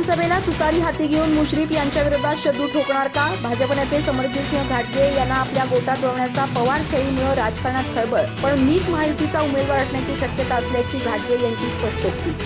विधानसभेला तुतारी हाती घेऊन मुश्रीफ यांच्या विरोधात शत्रू ठोकणार का? भाजप नेते समरजितसिंह घाटगे यांना आपल्या गोटात वळवण्याचा पवार खेळीमुळे राजकारणात खळबळ, पण मीच महायुतीचा उमेदवार असण्याची शक्यता असल्याची घाटगे यांची स्पष्टोक्ती.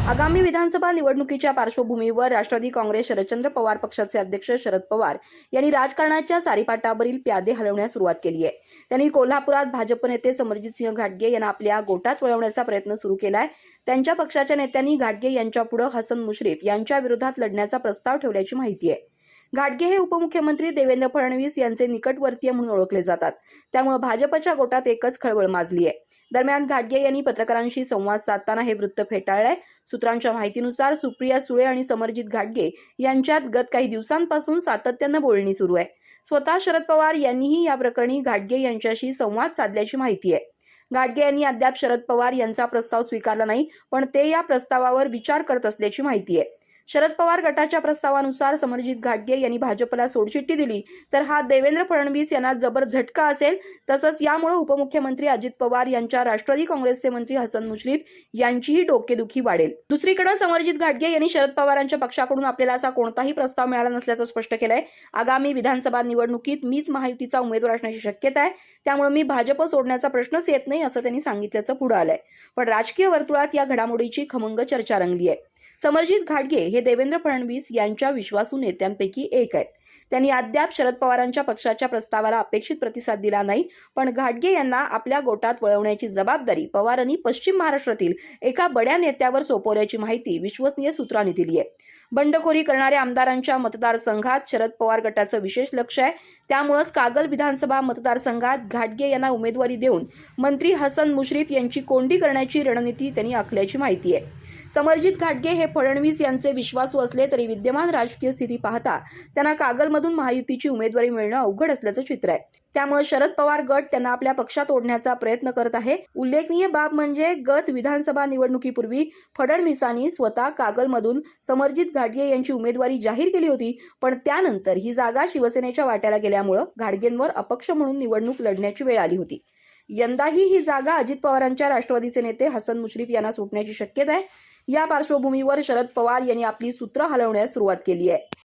आगामी विधानसभा निवडणुकीच्या पार्श्वभूमीवर राष्ट्रवादी काँग्रेस शरदचंद्र पवार पक्षाचे अध्यक्ष शरद पवार यांनी राजकारणाच्या सारीपाटावरील प्यादे हलवण्यास सुरुवात केली आहे. त्यांनी कोल्हापुरात भाजप नेते समरजितसिंह घाटगे यांना आपल्या गोटात वळवण्याचा प्रयत्न सुरू केलाय. त्यांच्या पक्षाच्या नेत्यांनी घाटगे यांच्यापुढे हसन मुश्रीफ यांच्या विरोधात लढण्याचा प्रस्ताव ठेवल्याची माहिती आहे. घाटगे हे उपमुख्यमंत्री देवेंद्र फडणवीस यांचे निकटवर्तीय म्हणून ओळखले जातात. त्यामुळे भाजपच्या गोटात एकच खळबळ माजली आहे. दरम्यान घाटगे यांनी पत्रकारांशी संवाद साधताना हे वृत्त फेटाळलंय. सूत्रांच्या माहितीनुसार सुप्रिया सुळे आणि समरजित घाटगे यांच्यात गत काही दिवसांपासून सातत्यानं बोलणी सुरू आहे. स्वतः शरद पवार यांनीही या प्रकरणी घाटगे यांच्याशी संवाद साधल्याची माहिती आहे. घाटगे यांनी अद्याप शरद पवार यांचा प्रस्ताव स्वीकारला नाही, पण ते या प्रस्तावावर विचार करत असल्याची माहिती आहे. शरद पवार गटाच्या प्रस्तावानुसार समरजित घाटगे यांनी भाजपला सोडचिठ्ठी दिली तर हा देवेंद्र फडणवीस यांना जबर झटका असेल. तसंच यामुळे उपमुख्यमंत्री अजित पवार यांच्या राष्ट्रवादी काँग्रेसचे मंत्री हसन मुश्रीफ यांचीही डोकेदुखी वाढेल. दुसरीकडे समरजित घाटगे यांनी शरद पवारांच्या पक्षाकडून आपल्याला असा कोणताही प्रस्ताव मिळाला नसल्याचं स्पष्ट केलंय. आगामी विधानसभा निवडणुकीत मीच महायुतीचा उमेदवार असण्याची शक्यता आहे. त्यामुळे मी भाजप सोडण्याचा प्रश्नच येत नाही असं त्यांनी सांगितल्याचं पुढे आलंय. पण राजकीय वर्तुळात या घडामोडीची खमंग चर्चा रंगली आहे. समरजित घाटगे हे देवेंद्र फडणवीस यांच्या विश्वासू नेत्यांपैकी एक आहेत. त्यांनी अद्याप शरद पवारांच्या पक्षाच्या प्रस्तावाला अपेक्षित प्रतिसाद दिला नाही, पण घाटगे यांना आपल्या गोटात वळवण्याची जबाबदारी पवारांनी पश्चिम महाराष्ट्रातील एका बड्या नेत्यावर सोपवल्याची माहिती विश्वसनीय सूत्रांनी दिली आहे. बंडखोरी करणाऱ्या आमदारांच्या मतदारसंघात शरद पवार गटाचं विशेष लक्ष आहे. त्यामुळेच कागल विधानसभा मतदारसंघात घाटगे यांना उमेदवारी देऊन मंत्री हसन मुश्रीफ यांची कोंडी करण्याची रणनीती त्यांनी आखल्याची माहिती आहे. समरजित घाटगे हे फडणवीस यांचे विश्वासू असले तरी विद्यमान राजकीय स्थिती पाहता त्यांना कागलमधून महायुतीची उमेदवारी मिळणं अवघड असल्याचं चित्र आहे. त्यामुळे शरद पवार गट त्यांना आपल्या पक्षात ओढण्याचा प्रयत्न करत आहे. उल्लेखनीय बाब म्हणजे गत विधानसभा निवडणुकीपूर्वी फडणवीसांनी स्वतः कागलमधून समरजित घाटगे यांची उमेदवारी जाहीर केली होती, पण त्यानंतर ही जागा शिवसेनेच्या वाट्याला गेल्यामुळे घाटगेंवर अपक्ष म्हणून निवडणूक लढण्याची वेळ आली होती. यंदाही ही जागा अजित पवारांच्या राष्ट्रवादीचे नेते हसन मुश्रीफ यांना सुटण्याची शक्यता आहे. या पार्श्वभूमीवर शरद पवार यांनी आपली सूत्र हलवण्यास सुरुवात केली आहे.